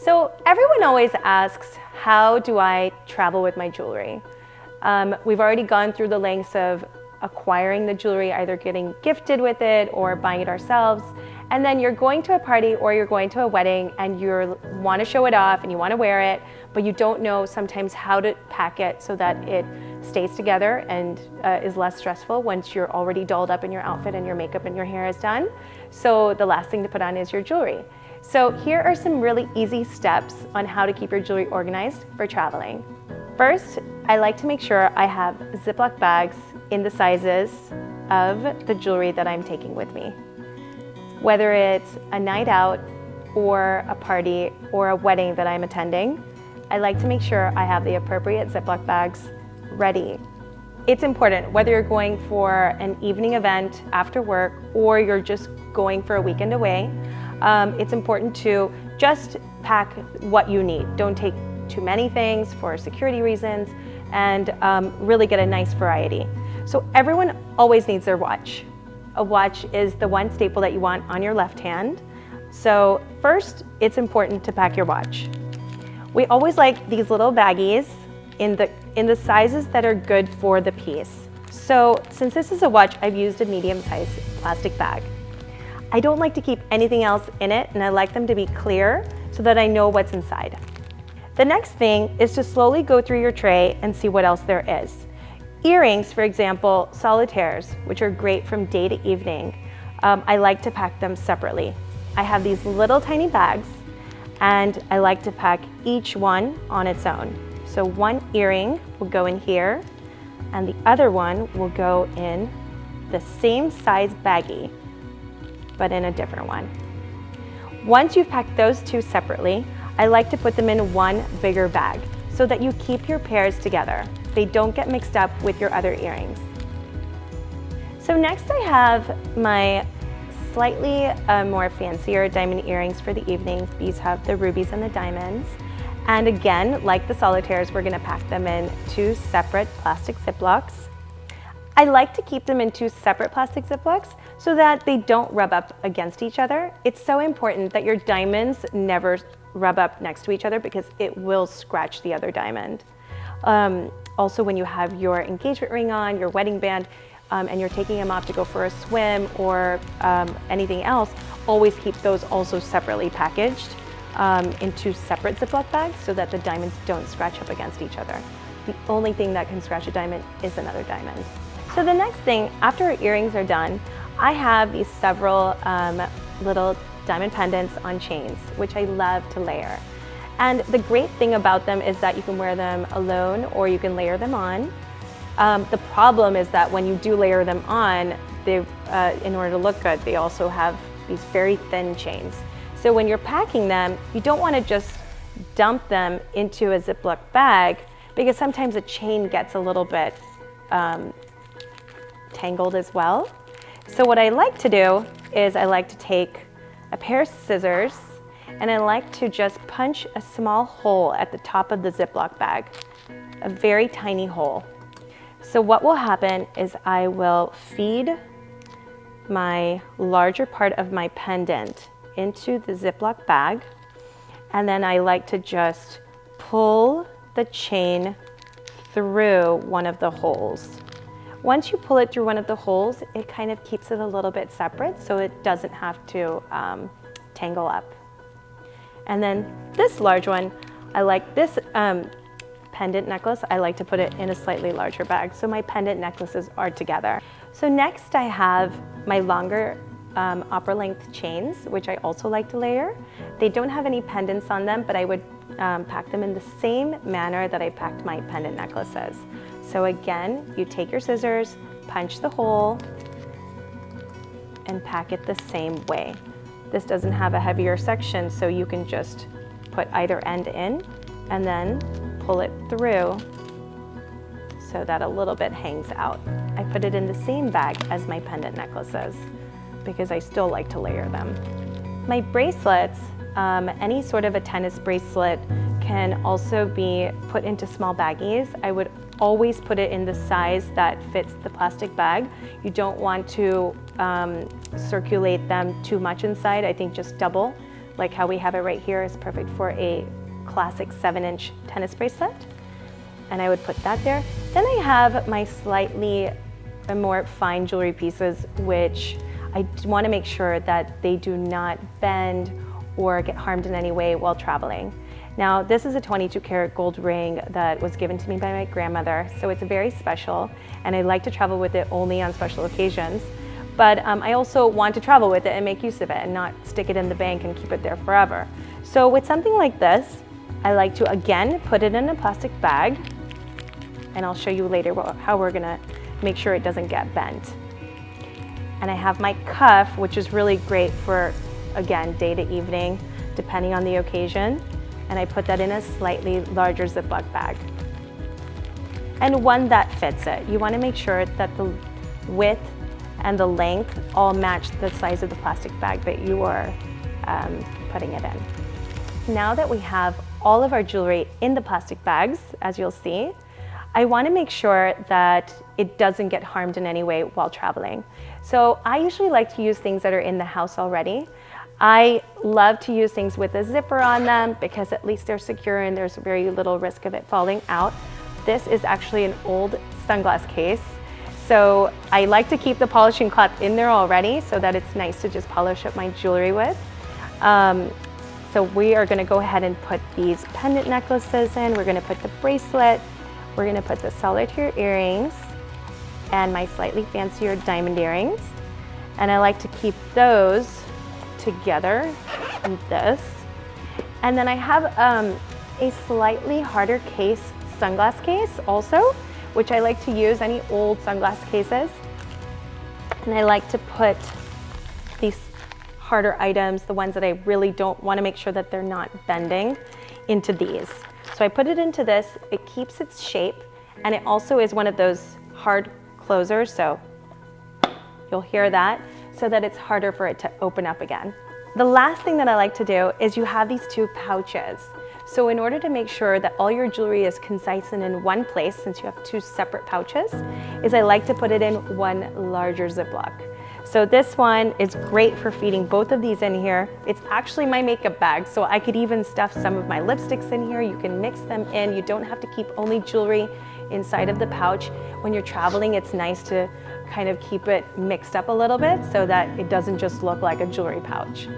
So everyone always asks, how do I travel with my jewelry? We've already gone through the lengths of acquiring the jewelry, either getting gifted with it or buying it ourselves. And then you're going to a party or you're going to a wedding and you want to show it off and you want to wear it, but you don't know sometimes how to pack it so that it stays together and is less stressful once you're already dolled up in your outfit and your makeup and your hair is done. So the last thing to put on is your jewelry. So here are some really easy steps on how to keep your jewelry organized for traveling. First, I like to make sure I have Ziploc bags in the sizes of the jewelry that I'm taking with me. Whether it's a night out or a party or a wedding that I'm attending, I like to make sure I have the appropriate Ziploc bags ready. It's important whether you're going for an evening event after work or you're just going for a weekend away. It's important to just pack what you need. Don't take too many things for security reasons and really get a nice variety. So everyone always needs their watch. A watch is the one staple that you want on your left hand. So first, it's important to pack your watch. We always like these little baggies in the sizes that are good for the piece. So since this is a watch, I've used a medium-sized plastic bag. I don't like to keep anything else in it, and I like them to be clear so that I know what's inside. The next thing is to slowly go through your tray and see what else there is. Earrings, for example, solitaires, which are great from day to evening, I like to pack them separately. I have these little tiny bags, and I like to pack each one on its own. So one earring will go in here, and the other one will go in the same size baggie, but in a different one. Once you've packed those two separately, I like to put them in one bigger bag so that you keep your pairs together. They don't get mixed up with your other earrings. So next I have my slightly more fancier diamond earrings for the evenings. These have the rubies and the diamonds. And again, like the solitaires, we're gonna pack them in two separate plastic Ziplocs. I like to keep them in two separate plastic Ziplocs so that they don't rub up against each other. It's so important that your diamonds never rub up next to each other because it will scratch the other diamond. Also, when you have your engagement ring on, your wedding band, and you're taking them off to go for a swim or anything else, always keep those also separately packaged in two separate Ziploc bags so that the diamonds don't scratch up against each other. The only thing that can scratch a diamond is another diamond. So the next thing, after our earrings are done, I have these several little diamond pendants on chains, which I love to layer. And the great thing about them is that you can wear them alone or you can layer them on. The problem is that when you do layer them on, in order to look good, they also have these very thin chains. So when you're packing them, you don't want to just dump them into a Ziploc bag because sometimes a chain gets a little bit tangled as well. So what I like to do is I like to take a pair of scissors and I like to just punch a small hole at the top of the Ziploc bag, a very tiny hole. So what will happen is I will feed my larger part of my pendant into the Ziploc bag, and then I like to just pull the chain through one of the holes. Once you pull it through one of the holes, it kind of keeps it a little bit separate so it doesn't have to tangle up. And then this large one, I like this pendant necklace, I like to put it in a slightly larger bag so my pendant necklaces are together. So next I have my longer opera length chains, which I also like to layer. They don't have any pendants on them, but I would pack them in the same manner that I packed my pendant necklaces. So again, you take your scissors, punch the hole, and pack it the same way. This doesn't have a heavier section, so you can just put either end in and then pull it through so that a little bit hangs out. I put it in the same bag as my pendant necklaces because I still like to layer them. My bracelets, any sort of a tennis bracelet can also be put into small baggies. I would always put it in the size that fits the plastic bag. You don't want to circulate them too much inside. I think just double like how we have it right here, is perfect for a classic 7-inch tennis bracelet. And I would put that there. Then I have my slightly more fine jewelry pieces, which I want to make sure that they do not bend or get harmed in any way while traveling. Now, this is a 22 karat gold ring that was given to me by my grandmother, so it's very special, and I like to travel with it only on special occasions. But I also want to travel with it and make use of it and not stick it in the bank and keep it there forever. So with something like this, I like to, again, put it in a plastic bag, and I'll show you later how we're gonna make sure it doesn't get bent. And I have my cuff, which is really great for, again, day to evening, depending on the occasion. And I put that in a slightly larger Ziploc bag. And one that fits it. You wanna make sure that the width and the length all match the size of the plastic bag that you are putting it in. Now that we have all of our jewelry in the plastic bags, as you'll see, I want to make sure that it doesn't get harmed in any way while traveling. So I usually like to use things that are in the house already. I love to use things with a zipper on them because at least they're secure and there's very little risk of it falling out. This is actually an old sunglass case. So I like to keep the polishing cloth in there already so that it's nice to just polish up my jewelry with. So we are going to go ahead and put these pendant necklaces in. We're going to put the bracelet. We're going to put the solitaire earrings and my slightly fancier diamond earrings. And I like to keep those together in this. And then I have a slightly harder case, sunglass case also, which I like to use, any old sunglass cases. And I like to put these harder items, the ones that I really don't want to make sure that they're not bending, into these. So I put it into this, it keeps its shape, and it also is one of those hard closers, so you'll hear that, so that it's harder for it to open up again. The last thing that I like to do is you have these two pouches. So in order to make sure that all your jewelry is concise and in one place, since you have two separate pouches, is I like to put it in one larger Ziploc. So this one is great for feeding both of these in here. It's actually my makeup bag, so I could even stuff some of my lipsticks in here. You can mix them in. You don't have to keep only jewelry inside of the pouch. When you're traveling, it's nice to kind of keep it mixed up a little bit so that it doesn't just look like a jewelry pouch.